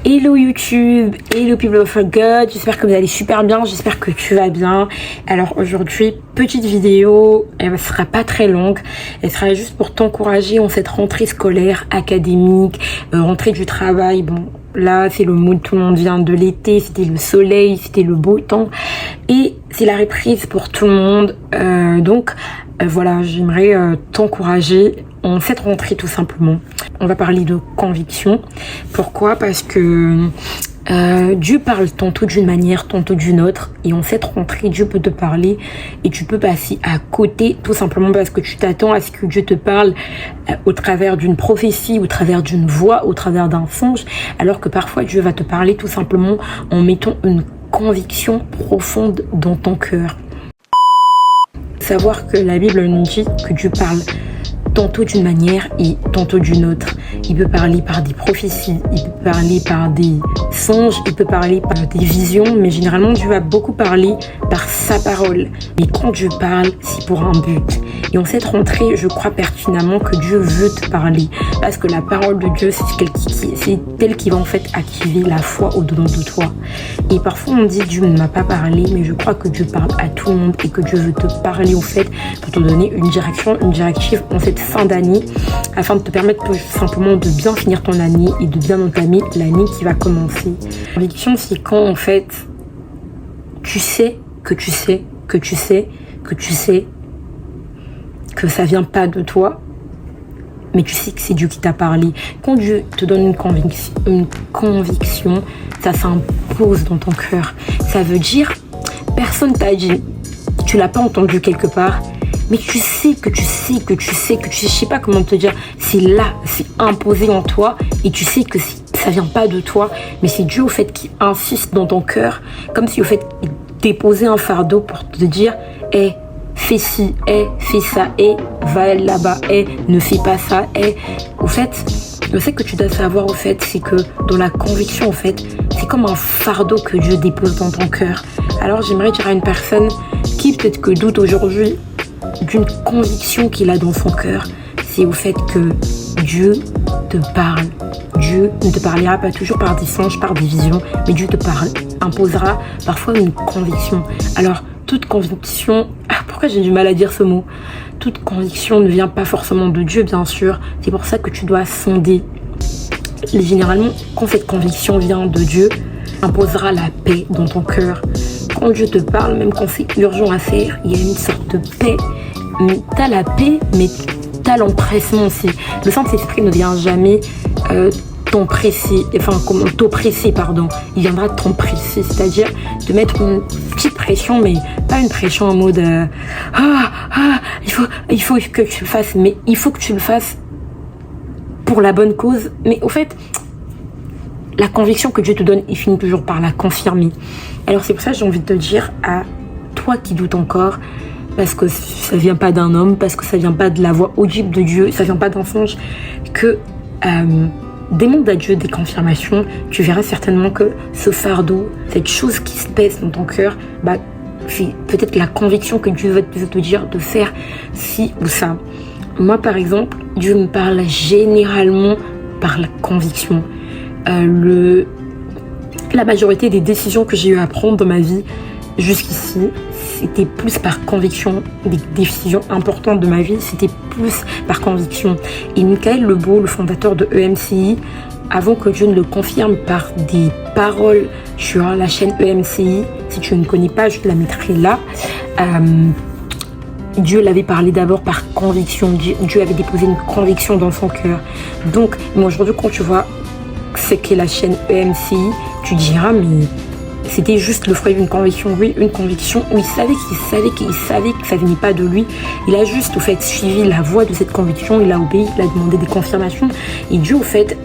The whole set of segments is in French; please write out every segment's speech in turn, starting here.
Hello YouTube, hello people of God, j'espère que vous allez super bien, j'espère que tu vas bien. Alors aujourd'hui, petite vidéo, elle ne sera pas très longue, elle sera juste pour t'encourager en cette rentrée scolaire, académique, rentrée du travail. Bon, là c'est le mood, tout le monde vient de l'été, c'était le soleil, c'était le beau temps et c'est la reprise pour tout le monde. Voilà, j'aimerais t'encourager en cette rentrée tout simplement. On va parler de conviction. Pourquoi? Parce que Dieu parle tantôt d'une manière, tantôt d'une autre. Et en cette rentrée, Dieu peut te parler et tu peux passer à côté tout simplement parce que tu t'attends à ce que Dieu te parle au travers d'une prophétie, au travers d'une voix, au travers d'un songe. Alors que parfois Dieu va te parler tout simplement en mettant une conviction profonde dans ton cœur. Savoir que la Bible nous dit que Dieu parle tantôt d'une manière et tantôt d'une autre. Il peut parler par des prophéties, il peut parler par des songes, il peut parler par des visions, mais généralement Dieu va beaucoup parler par sa parole. Mais quand Dieu parle, c'est pour un but. Et en cette rentrée, je crois pertinemment que Dieu veut te parler, parce que la parole de Dieu, c'est elle qui va en fait activer la foi au-dedans de toi. Et parfois on dit Dieu ne m'a pas parlé, mais je crois que Dieu parle à tout le monde et que Dieu veut te parler au fait pour te donner une direction, une directive en cette fin d'année, afin de te permettre tout simplement de bien finir ton année et de bien entamer l'année qui va commencer. La conviction, c'est quand en fait tu sais que tu sais que tu sais que tu sais que ça vient pas de toi, mais tu sais que c'est Dieu qui t'a parlé. Quand Dieu te donne une conviction, ça s'impose dans ton cœur. Ça veut dire, personne t'a dit, tu l'as pas entendu quelque part, mais tu sais que tu sais que tu sais que tu sais, je sais pas comment te dire, c'est là, c'est imposé en toi et tu sais que ça vient pas de toi, mais c'est Dieu au fait qui insiste dans ton cœur, comme si au fait il déposait un fardeau pour te dire, fais ci, fais ça, va là-bas, ne fais pas ça, au fait, le fait que tu dois savoir au fait, c'est que dans la conviction au fait, c'est comme un fardeau que Dieu dépose dans ton cœur. Alors j'aimerais dire à une personne qui peut-être que doute aujourd'hui d'une conviction qu'il a dans son cœur, c'est au fait que Dieu te parle. Dieu ne te parlera pas toujours par des songes, par des visions, mais Dieu te parle, imposera parfois une conviction. Alors, toute conviction, pourquoi j'ai du mal à dire ce mot? Toute conviction ne vient pas forcément de Dieu, bien sûr. C'est pour ça que tu dois sonder. Généralement, quand cette conviction vient de Dieu, imposera la paix dans ton cœur. Quand Dieu te parle, même quand c'est urgent à faire, il y a une sorte de paix. Mais t'as la paix, mais t'as l'empressement aussi. Le Saint-Esprit ne vient jamais t'oppresser, pardon. Il viendra t'empresser, c'est-à-dire te mettre une petite pression, mais pas une pression en mode il faut que tu le fasses, mais il faut que tu le fasses pour la bonne cause. Mais au fait, la conviction que Dieu te donne, il finit toujours par la confirmer. Alors c'est pour ça que j'ai envie de te dire à toi qui doutes encore, parce que ça vient pas d'un homme, parce que ça vient pas de la voix audible de Dieu, ça vient pas d'un songe, que demande à Dieu des confirmations. Tu verras certainement que ce fardeau, cette chose qui se pèse dans ton cœur, c'est peut-être la conviction que Dieu veut te dire de faire ci ou ça. Moi par exemple, Dieu me parle généralement par la conviction. La majorité des décisions que j'ai eu à prendre dans ma vie jusqu'ici, c'était plus par conviction. Des décisions importantes de ma vie, c'était plus par conviction. Et Michael Lebeau, le fondateur de EMCI, avant que Dieu ne le confirme par des paroles sur la chaîne EMCI, si tu ne connais pas, je te la mettrai là, Dieu l'avait parlé d'abord par conviction. Dieu avait déposé une conviction dans son cœur. Donc, moi aujourd'hui, quand tu vois ce qu'est la chaîne EMCI, tu diras, mais c'était juste le fruit d'une conviction. Oui, une conviction où il savait que ça venait pas de lui. Il a juste au fait suivi la voie de cette conviction, il a obéi, il a demandé des confirmations et Dieu au fait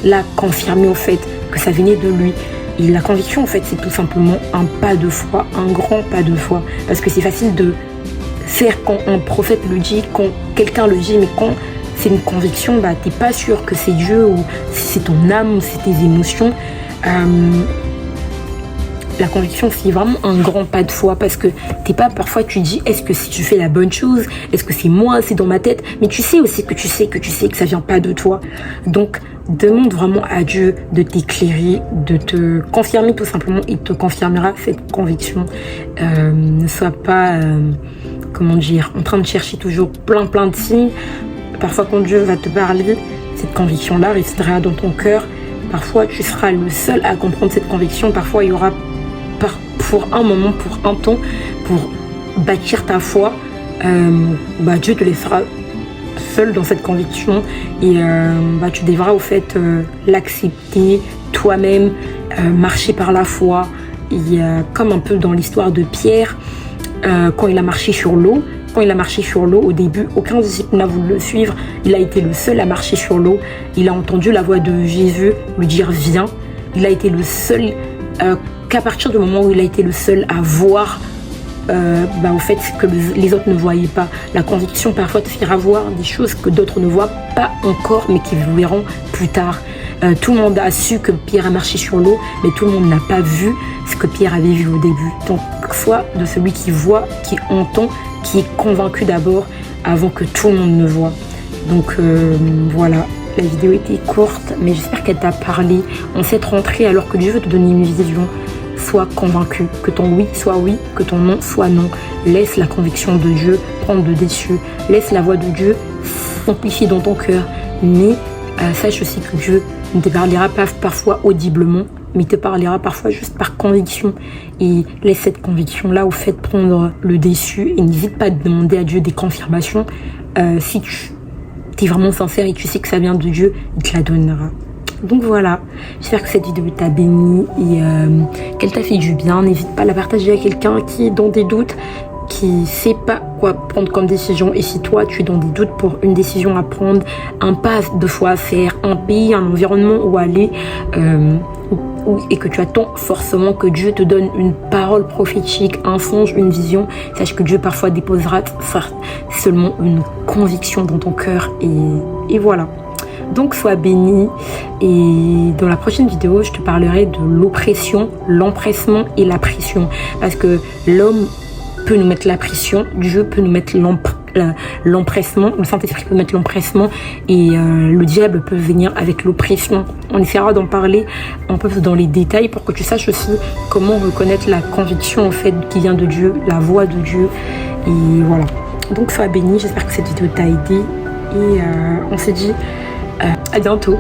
l'a confirmé au fait que ça venait de lui. Et la conviction au fait, c'est tout simplement un pas de foi, un grand pas de foi, parce que c'est facile de faire quand un prophète le dit, quand quelqu'un le dit, mais quand c'est une conviction, t'es pas sûr que c'est Dieu ou si c'est ton âme ou c'est tes émotions. La conviction, c'est vraiment un grand pas de foi parce que t'es pas, parfois tu dis, est-ce que si tu fais la bonne chose, est-ce que c'est moi, c'est dans ma tête, mais tu sais aussi que tu sais que ça vient pas de toi. Donc, demande vraiment à Dieu de t'éclairer, de te confirmer tout simplement. Il te confirmera cette conviction. Ne sois pas, comment dire, en train de chercher toujours plein de signes. Parfois quand Dieu va te parler, cette conviction-là restera dans ton cœur. Parfois tu seras le seul à comprendre cette conviction. Parfois il y aura pour un moment, pour un temps, pour bâtir ta foi, Dieu te laissera seul dans cette conviction et tu devras au fait l'accepter toi-même, marcher par la foi. Et comme un peu dans l'histoire de Pierre, quand il a marché sur l'eau, au début, aucun disciple n'a voulu le suivre. Il a été le seul à marcher sur l'eau. Il a entendu la voix de Jésus lui dire viens. Il a été le seul, qu'à partir du moment où il a été le seul à voir au fait que les autres ne voyaient pas. La conviction parfois te fera voir des choses que d'autres ne voient pas encore, mais qui verront plus tard. Tout le monde a su que Pierre a marché sur l'eau, mais tout le monde n'a pas vu ce que Pierre avait vu au début. Donc, sois de celui qui voit, qui entend, qui est convaincu d'abord, avant que tout le monde ne voit. Donc, voilà. La vidéo était courte, mais j'espère qu'elle t'a parlé. En cette rentrée, alors que Dieu veut te donner une vision, sois convaincu, que ton oui soit oui, que ton non soit non. Laisse la conviction de Dieu prendre le dessus. Laisse la voix de Dieu s'amplifier dans ton cœur. Mais sache aussi que Dieu ne te parlera pas parfois audiblement, mais il te parlera parfois juste par conviction. Et laisse cette conviction-là au fait prendre le dessus. Et n'hésite pas à demander à Dieu des confirmations. Si tu es vraiment sincère et tu sais que ça vient de Dieu, il te la donnera. Donc voilà, j'espère que cette vidéo t'a béni et qu'elle t'a fait du bien. N'hésite pas à la partager à quelqu'un qui est dans des doutes, qui sait pas quoi prendre comme décision. Et si toi tu es dans des doutes pour une décision à prendre, un pas de foi à faire, un pays, un environnement où aller, et que tu attends forcément que Dieu te donne une parole prophétique, un songe, une vision, sache que Dieu parfois déposera seulement une conviction dans ton cœur et voilà. Donc sois béni et dans la prochaine vidéo je te parlerai de l'oppression, l'empressement et la pression, parce que l'homme peut nous mettre la pression, Dieu peut nous mettre l'empressement, le Saint-Esprit peut mettre l'empressement et le diable peut venir avec l'oppression. On essaiera d'en parler un peu dans les détails pour que tu saches aussi comment reconnaître la conviction en fait qui vient de Dieu, la voix de Dieu et voilà. Donc sois béni, j'espère que cette vidéo t'a aidé et on se dit à bientôt.